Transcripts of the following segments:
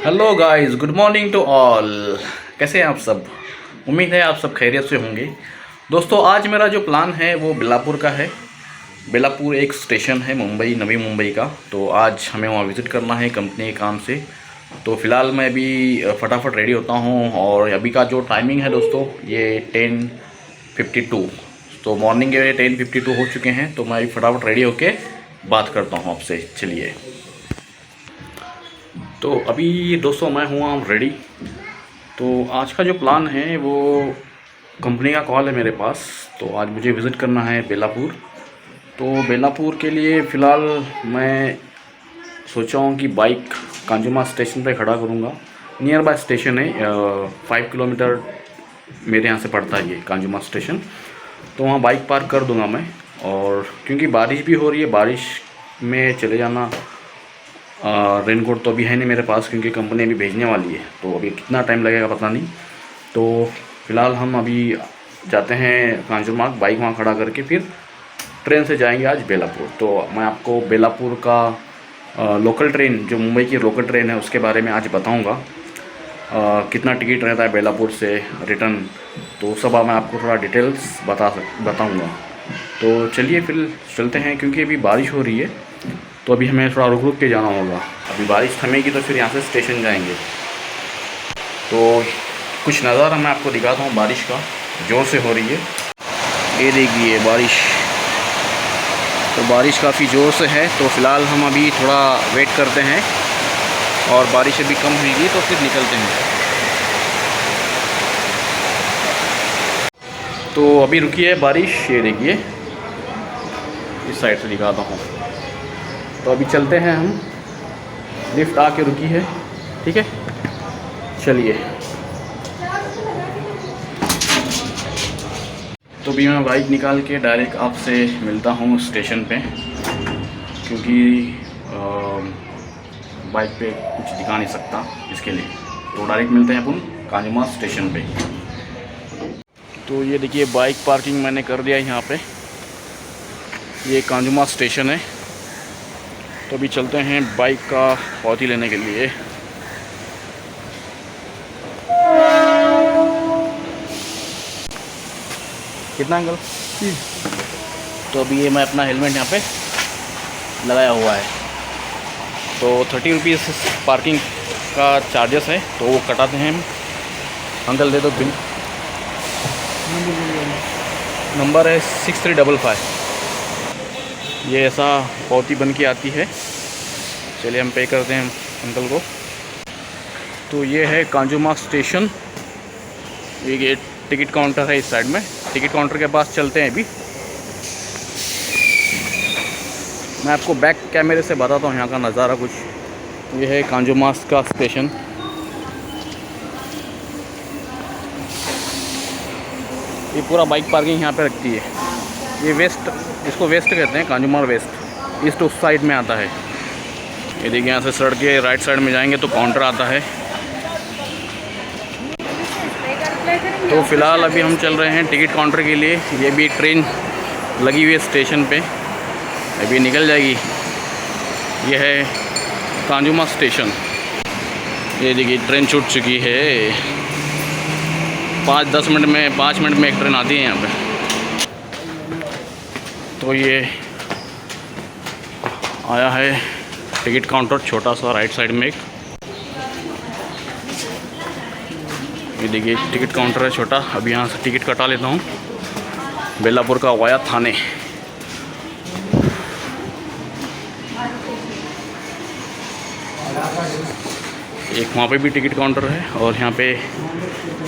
Hello guys, good morning to all. कैसे हैं आप सब? उम्मीद है आप सब खैरियत से होंगे। दोस्तों, आज मेरा जो प्लान है वो बेलापुर का है। बेलापुर एक स्टेशन है मुंबई, नवी मुंबई का। तो आज हमें वहाँ विज़िट करना है कंपनी के काम से। तो फ़िलहाल मैं अभी फटाफट रेडी होता हूँ और अभी का जो टाइमिंग है दोस्तों, ये 10:52। तो मॉर्निंग के 10:52 हो चुके हैं। तो मैं अभी फटाफट रेडी होके बात करता हूँ आपसे। चलिए। तो अभी दोस्तों मैं हुआ रेडी। तो आज का जो प्लान है वो कंपनी का कॉल है मेरे पास। तो आज मुझे विज़िट करना है बेलापुर। तो बेलापुर के लिए फ़िलहाल मैं सोचा हूँ कि बाइक कांजुमा स्टेशन पे खड़ा करूँगा। नियर बाय स्टेशन है, 5 किलोमीटर मेरे यहाँ से पड़ता है ये कांजुमा स्टेशन। तो वहाँ बाइक पार्क कर दूँगा मैं। और क्योंकि बारिश भी हो रही है, बारिश में चले जाना, रेनकोट तो अभी है नहीं मेरे पास क्योंकि कंपनी अभी भेजने वाली है। तो अभी कितना टाइम लगेगा पता नहीं। तो फ़िलहाल हम अभी जाते हैं कांजुमार्ग, बाइक वहाँ खड़ा करके फिर ट्रेन से जाएंगे आज बेलापुर। तो मैं आपको बेलापुर का लोकल ट्रेन, जो मुंबई की लोकल ट्रेन है, उसके बारे में आज बताऊँगा। कितना टिकट रहता है बेलापुर से रिटर्न, तो सब मैं आपको थोड़ा डिटेल्स बताऊँगा। तो चलिए फिर चलते हैं, क्योंकि अभी बारिश हो रही है तो अभी हमें थोड़ा रुक रुक के जाना होगा। अभी बारिश थमेगी तो फिर यहाँ से स्टेशन जाएंगे। तो कुछ नज़ारा मैं आपको दिखाता हूँ बारिश का। ज़ोर से हो रही है, ये देखिए बारिश। तो बारिश काफ़ी ज़ोर से है। तो फ़िलहाल हम अभी थोड़ा वेट करते हैं और बारिश अभी कम होगी तो फिर निकलते हैं। तो अभी रुकी है बारिश, ये देखिए इस साइड से दिखाता हूँ। तो अभी चलते हैं हम, लिफ्ट आके रुकी है, ठीक है। चलिए। तो अभी मैं बाइक निकाल के डायरेक्ट आपसे मिलता हूँ स्टेशन पे, क्योंकि बाइक पे कुछ दिखा नहीं सकता इसके लिए। तो डायरेक्ट मिलते हैं अपन कांजुमा स्टेशन पे। तो ये देखिए बाइक पार्किंग मैंने कर दिया है यहाँ पे। ये कांजुमा स्टेशन है। तो अभी चलते हैं बाइक का पावती लेने के लिए। कितना अंकल? तो अभी ये मैं अपना हेलमेट यहाँ पे लगाया हुआ है। तो 30 रुपीज़ पार्किंग का चार्जेस है, तो वो कटाते हैं हम। अंकल दे दो बिल। नंबर है 6355। ये ऐसा पावती बन के आती है। चलिए हम पे करते हैं अंकल को। तो ये है कांजुमा स्टेशन। ये टिकट काउंटर है इस साइड में। टिकट काउंटर के पास चलते हैं अभी। मैं आपको बैक कैमरे से बताता हूँ यहाँ का नज़ारा कुछ। ये है कांजुमा का स्टेशन। ये पूरा बाइक पार्किंग यहाँ पे रखती है। ये वेस्ट, इसको वेस्ट कहते हैं, कांजुमार वेस्ट। ईस्ट उस साइड में आता है। ये देखिए यहाँ से सड़क के राइट साइड में जाएंगे तो काउंटर आता है। तो फ़िलहाल अभी हम चल रहे हैं टिकट काउंटर के लिए। ये भी ट्रेन लगी हुई है स्टेशन पे, अभी निकल जाएगी। यह है कांजुमा स्टेशन। ये देखिए ट्रेन छूट चुकी है। 5 मिनट में एक ट्रेन आती है यहाँ पे। तो ये आया है टिकट काउंटर, छोटा सा राइट साइड में एक। ये देखिए टिकट काउंटर है छोटा। अभी यहाँ से टिकट कटा लेता हूँ बेलापुर का वाया थाने। एक वहाँ पे भी टिकट काउंटर है और यहाँ पे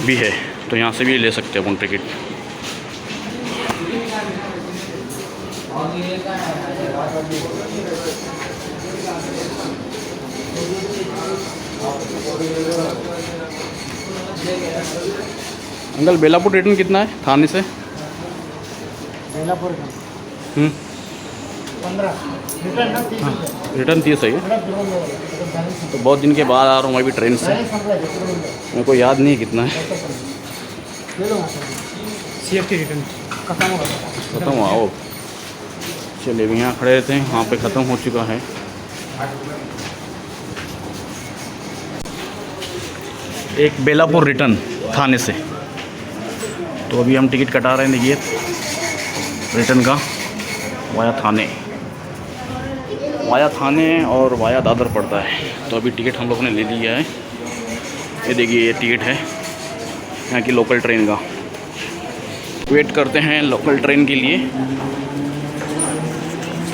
भी है, तो यहाँ से भी ले सकते हैं अपन टिकट। अंकल बेलापुर रिटर्न कितना है थाने से? बेलापुर 15 रिटर्न 30 है। तो बहुत दिन के बाद आ रहा हूँ मैं भी ट्रेन से, मेरे को याद नहीं कितना है। CFT रिटर्न ख़त्म हुआ वो। चलिए अभी यहाँ खड़े रहते हैं, वहाँ पे ख़त्म हो चुका है। एक बेलापुर रिटर्न थाने से। तो अभी हम टिकट कटा रहे हैं, देखिए रिटर्न का वाया थाने और वाया दादर पड़ता है। तो अभी टिकट हम लोगों ने ले लिया है। ये देखिए ये टिकट है यहाँ की लोकल ट्रेन का। वेट करते हैं लोकल ट्रेन के लिए।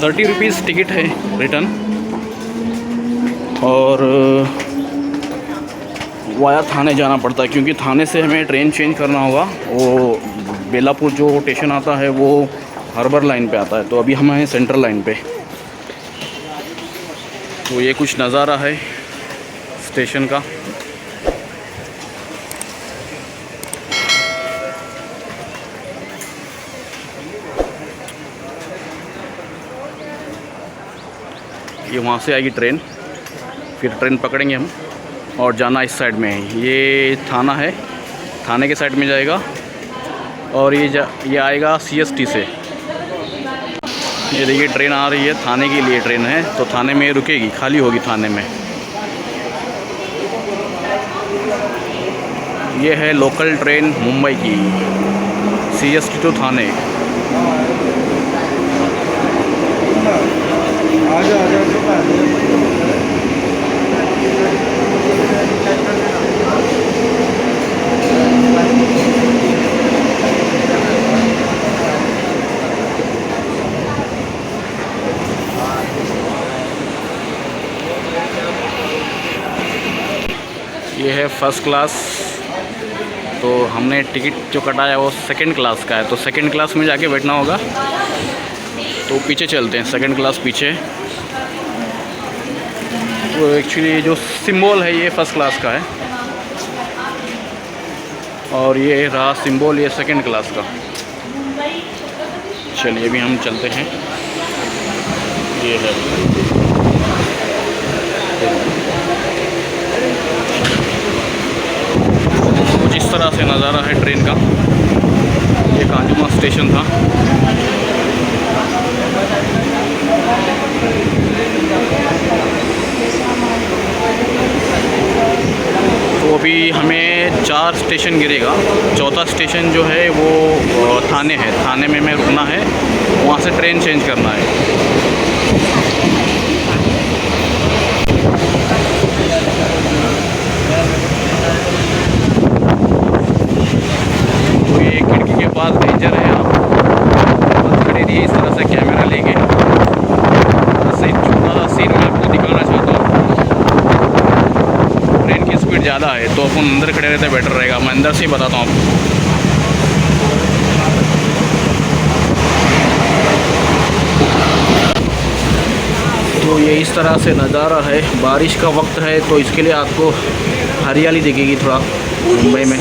30 रुपीज़ टिकट है रिटर्न, और वाया थाने जाना पड़ता है क्योंकि थाने से हमें ट्रेन चेंज करना होगा। वो बेलापुर जो स्टेशन आता है वो हार्बर लाइन पे आता है, तो अभी हम हैं सेंट्रल लाइन पे। तो ये कुछ नज़ारा है स्टेशन का। ये वहाँ से आएगी ट्रेन, फिर ट्रेन पकड़ेंगे हम और जाना इस साइड में है। ये थाना है, थाने के साइड में जाएगा, और ये आएगा CST से। ये देखिए ट्रेन आ रही है, थाने के लिए ट्रेन है, तो थाने में रुकेगी, खाली होगी थाने में। ये है लोकल ट्रेन मुंबई की, CST टू थाने। ये है फर्स्ट क्लास। तो हमने टिकट जो कटाया वो सेकंड क्लास का है, तो सेकंड क्लास में जाके बैठना होगा। तो पीछे चलते हैं, सेकंड क्लास पीछे। तो एक्चुअली जो सिंबल है ये फर्स्ट क्लास का है, और ये रहा सिंबल ये सेकंड क्लास का। चलिए अभी हम चलते हैं। ये है कुछ इस तरह से नज़ारा है ट्रेन का। ये कांजुमा स्टेशन था। तो अभी हमें 4 स्टेशन गिरेगा। चौथा स्टेशन जो है वो थाने है, थाने में हमें रुकना है, वहाँ से ट्रेन चेंज करना है। तो ये खिड़की के पास डेंजर है, आप बस खड़े रहिए इस तरह से कैमरा लेके। ऐसे छोटा सा सीन मैं आपको दिखाना चाहता हूँ। ट्रेन की स्पीड ज़्यादा है तो अपन अंदर खड़े रहते बेटर रहेगा। मैं अंदर से ही बताता हूँ आपको। तो ये इस तरह से नज़ारा है। बारिश का वक्त है तो इसके लिए आपको हरियाली दिखेगी थोड़ा मुंबई में।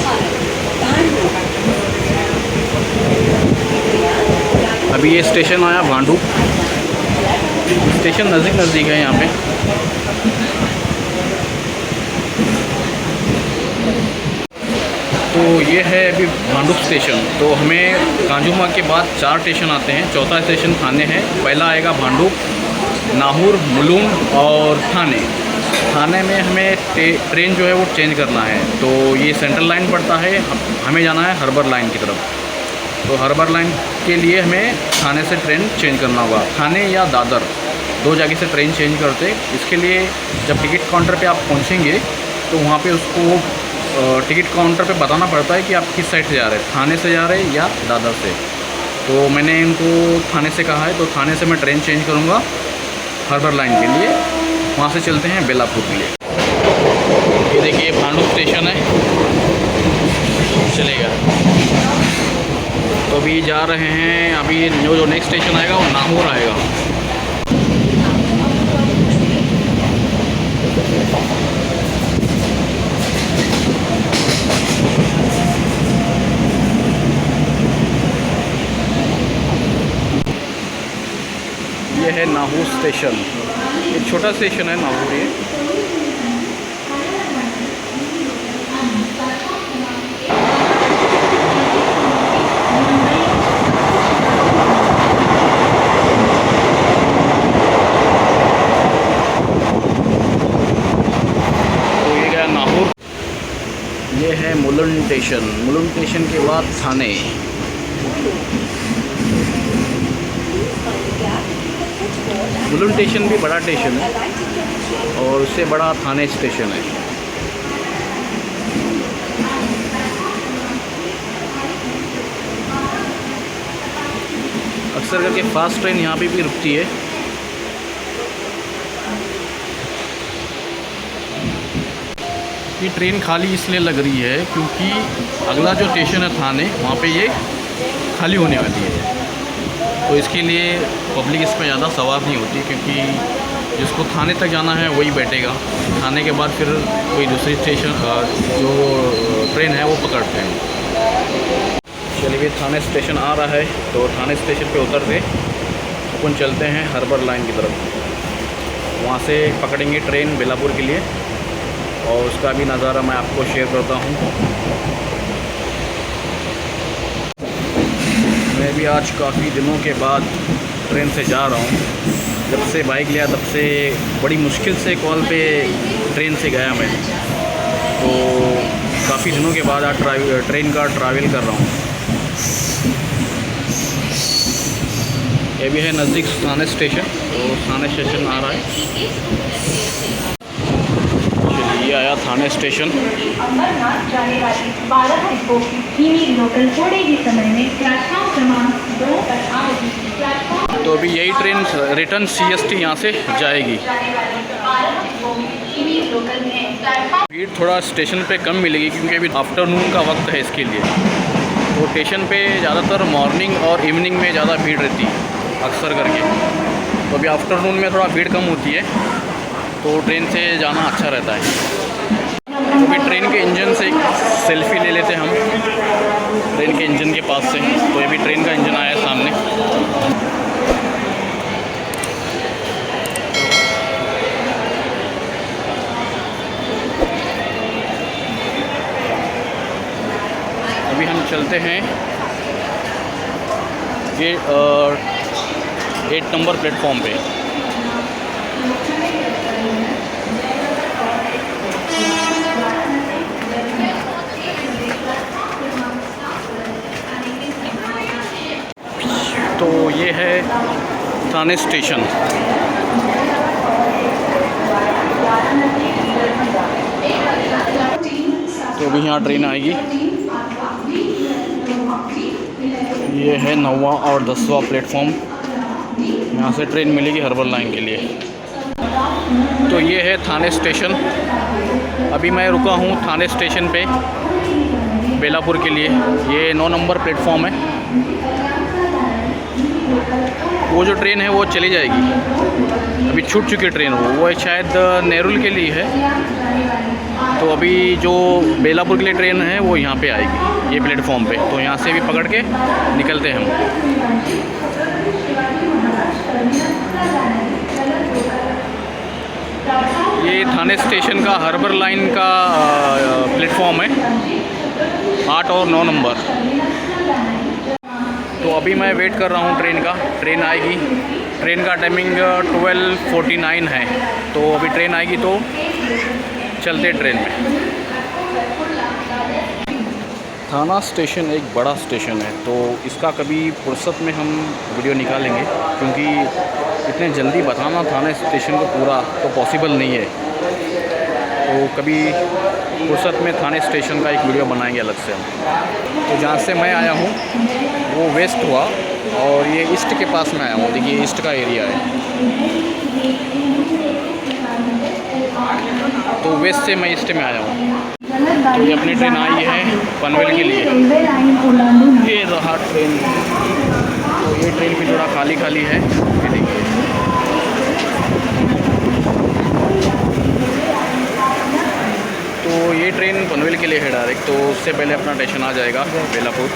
अभी ये स्टेशन आया भांडुप। स्टेशन नज़दीक है यहाँ पे। तो ये है अभी भांडुप स्टेशन। तो हमें कांजुमा के बाद 4 स्टेशन आते हैं। चौथा स्टेशन थाने है। पहला आएगा भांडुप, नाहूर, मुलुंड और थाने। थाने में हमें ट्रेन जो है वो चेंज करना है। तो ये सेंट्रल लाइन पड़ता है, हमें जाना है हार्बर लाइन की तरफ। तो हार्बर लाइन के लिए हमें थाने से ट्रेन चेंज करना होगा। थाने या दादर 2 जगह से ट्रेन चेंज करते। इसके लिए जब टिकट काउंटर पे आप पहुंचेंगे तो वहाँ पे उसको टिकट काउंटर पे बताना पड़ता है कि आप किस साइड से जा रहे हैं, थाने से जा रहे हैं या दादर से। तो मैंने इनको थाने से कहा है, तो थाने से मैं ट्रेन चेंज करूँगा हार्बर लाइन के लिए। वहाँ से चलते हैं बेलापुर के लिए। ये देखिए भांडुप स्टेशन है, चलेगा। तो अभी जा रहे हैं। अभी जो नेक्स्ट स्टेशन आएगा वो नाहूर आएगा। ये है नाहूर स्टेशन। एक छोटा स्टेशन है नाहूर। ये गया नाहूर। है मुलुंड स्टेशन। मुलुंड स्टेशन के बाद थाने। मुलुंड स्टेशन भी बड़ा स्टेशन है और उससे बड़ा थाने स्टेशन है। अक्सर करके फास्ट ट्रेन यहाँ पे भी रुकती है। ये ट्रेन खाली इसलिए लग रही है क्योंकि अगला जो स्टेशन है थाने, वहाँ पे ये खाली होने वाली है। तो इसके लिए पब्लिक इस पर ज़्यादा सवार नहीं होती, क्योंकि जिसको थाने तक जाना है वही बैठेगा। थाने के बाद फिर कोई दूसरी स्टेशन जो ट्रेन है वो पकड़ते हैं। चलिए थाने स्टेशन आ रहा है, तो थाने स्टेशन पे उतरते अपन चलते हैं हार्बर लाइन की तरफ। वहाँ से पकड़ेंगे ट्रेन बेलापुर के लिए और उसका भी नज़ारा मैं आपको शेयर करता हूँ। मैं भी आज काफ़ी दिनों के बाद ट्रेन से जा रहा हूँ। जब से बाइक लिया तब से बड़ी मुश्किल से कॉल पे ट्रेन से गया मैं, तो काफ़ी दिनों के बाद आज ट्रेन का ट्रैवल कर रहा हूँ। ये भी है नज़दीक थाने स्टेशन, तो थाने स्टेशन आ रहा है। चलिए आया थाने स्टेशन। अंबरनाथ जाने वाली 12 डिब्बों की धीमी लोकल थोड़े ही समय में प्लेटफॉर्म क्रमांक 2 पर आ रही है। तो अभी यही ट्रेन रिटर्न CST यहाँ से जाएगी। भीड़ थोड़ा स्टेशन पे कम मिलेगी क्योंकि अभी आफ्टरनून का वक्त है इसके लिए। तो स्टेशन पे ज़्यादातर मॉर्निंग और इवनिंग में ज़्यादा भीड़ रहती है अक्सर करके। तो अभी आफ्टरनून में थोड़ा भीड़ कम होती है, तो ट्रेन से जाना अच्छा रहता है। तो अभी ट्रेन के इंजन से एक सेल्फ़ी ले लेते हैं हम, ट्रेन के इंजन के पास से। तो अभी ट्रेन का इंजन आया है सामने। अभी हम चलते हैं ये 8 नंबर प्लेटफॉर्म पे। तो ये है थाने स्टेशन। तो अभी यहाँ ट्रेन आएगी। ये है 9वां और 10वां प्लेटफॉर्म। यहाँ से ट्रेन मिलेगी हार्बर लाइन के लिए। तो ये है थाने स्टेशन। अभी मैं रुका हूँ थाने स्टेशन पे बेलापुर के लिए। ये 9 नंबर प्लेटफॉर्म है। वो जो ट्रेन है वो चली जाएगी, अभी छूट चुकी ट्रेन वो शायद नेरुल के लिए है। तो अभी जो बेलापुर के लिए ट्रेन है वो यहाँ पे आएगी, ये प्लेटफॉर्म पे। तो यहाँ से भी पकड़ के निकलते हैं हम। ये थाने स्टेशन का हार्बर लाइन का प्लेटफॉर्म है, 8 और 9 नंबर। तो अभी मैं वेट कर रहा हूँ ट्रेन का। ट्रेन आएगी। ट्रेन का टाइमिंग 12:49 है। तो अभी ट्रेन आएगी तो चलते ट्रेन में। थाना स्टेशन एक बड़ा स्टेशन है, तो इसका कभी फुर्सत में हम वीडियो निकालेंगे, क्योंकि इतने जल्दी बताना थाना स्टेशन को पूरा तो पॉसिबल नहीं है। तो कभी फुर्सत में थाने स्टेशन का एक वीडियो बनाएंगे अलग से हम। तो जहाँ से मैं आया हूँ वो वेस्ट हुआ और ये ईस्ट के पास में आया हूँ। देखिए ईस्ट का एरिया है, तो वेस्ट से मैं ईस्ट में आया हूँ। तो ये अपनी ट्रेन आई है पनवेल के लिए। ये रहा ट्रेन। तो ये ट्रेन भी थोड़ा खाली खाली है, ये देखिए। तो ये ट्रेन पनवेल के लिए है डायरेक्ट। तो उससे पहले अपना स्टेशन आ जाएगा बेलापुर।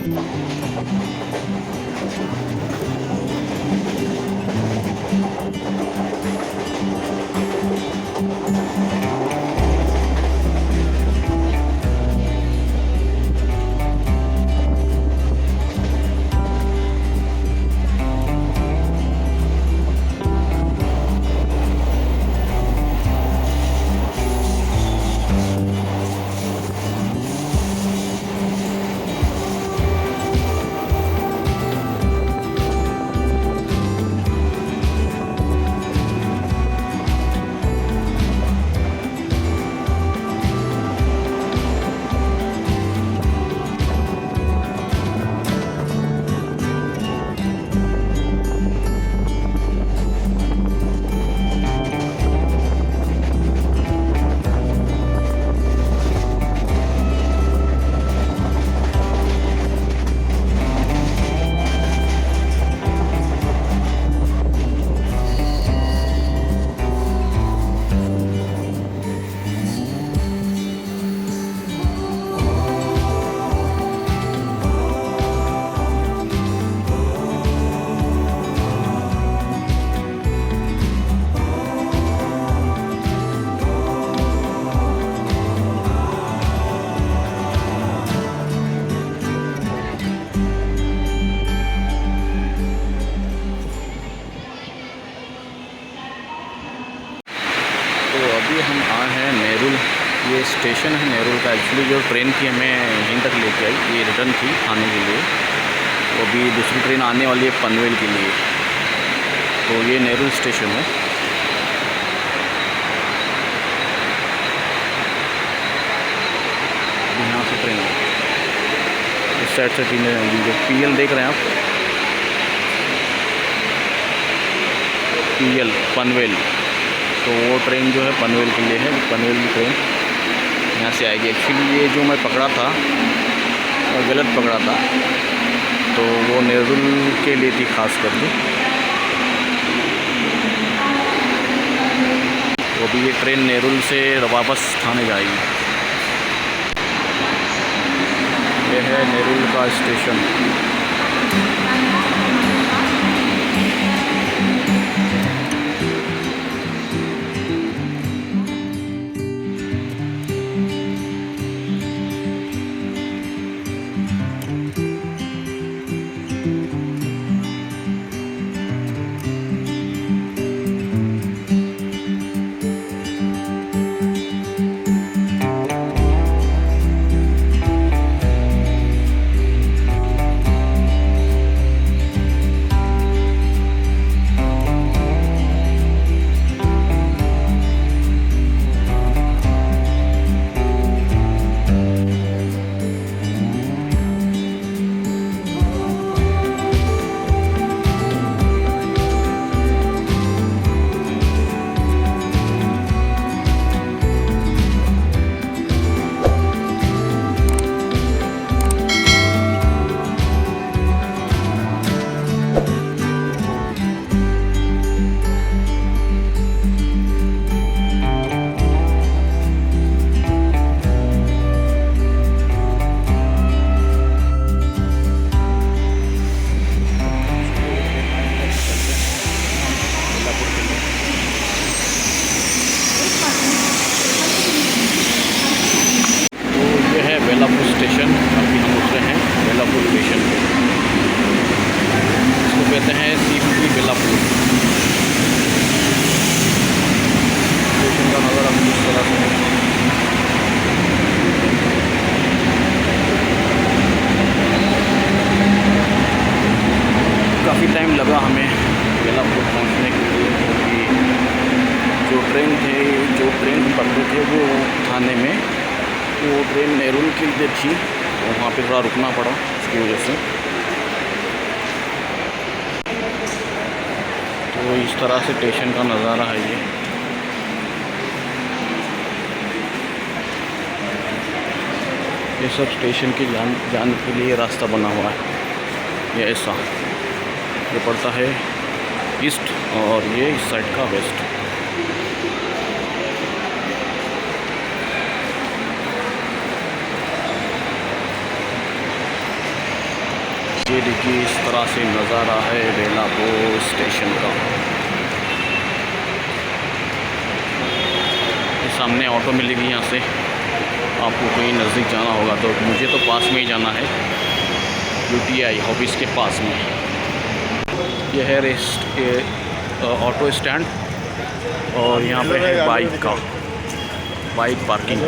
तो अभी हम आए हैं नेरुल। ये स्टेशन है नेरुल का। एक्चुअली जो ट्रेन थी हमें यहीं तक लेके आई, ये रिटर्न थी आने के लिए। तो अभी दूसरी ट्रेन आने वाली है पनवेल के लिए। तो ये नेरुल स्टेशन है। यहाँ से ट्रेन इस साइड से ट्रेन जो PL देख रहे हैं आप, PL पनवेल। तो वो ट्रेन जो है पनवेल के लिए है। पनवेल की ट्रेन यहाँ से आएगी। एक्चुअली ये जो मैं पकड़ा था और गलत पकड़ा था, तो वो नेरुल के लिए थी खास करके। तो अभी ये ट्रेन नेरुल से वापस थाने जाएगी। ये है नेरुल का स्टेशन। बेलापुर स्टेशन। अभी हम उतरे हैं बेलापुर स्टेशन पे। इसको कहते हैं CPP बेलापुर। स्टेशन का नज़ारा कुछ इस तरह से है। काफ़ी टाइम लगा हमें बेलापुर पहुंचने के लिए, क्योंकि जो ट्रेन पकड़े थे वो थाने में, वो ट्रेन नेरुल के लिए थी, तो वहाँ पे थोड़ा रुकना पड़ा उसकी वजह से। तो इस तरह से स्टेशन का नज़ारा है ये सब स्टेशन के जाने के लिए रास्ता बना हुआ है। ये ऐसा ये पड़ता है ईस्ट और ये इस साइड का वेस्ट। ये देखिए इस तरह से नज़ारा है बेलापुर स्टेशन का। सामने ऑटो मिलेगी यहाँ से, आपको कहीं नज़दीक जाना होगा तो मुझे तो पास में ही जाना है, UTI ऑफिस के पास में। यह है ऑटो स्टैंड और यहाँ पे है बाइक पार्किंग।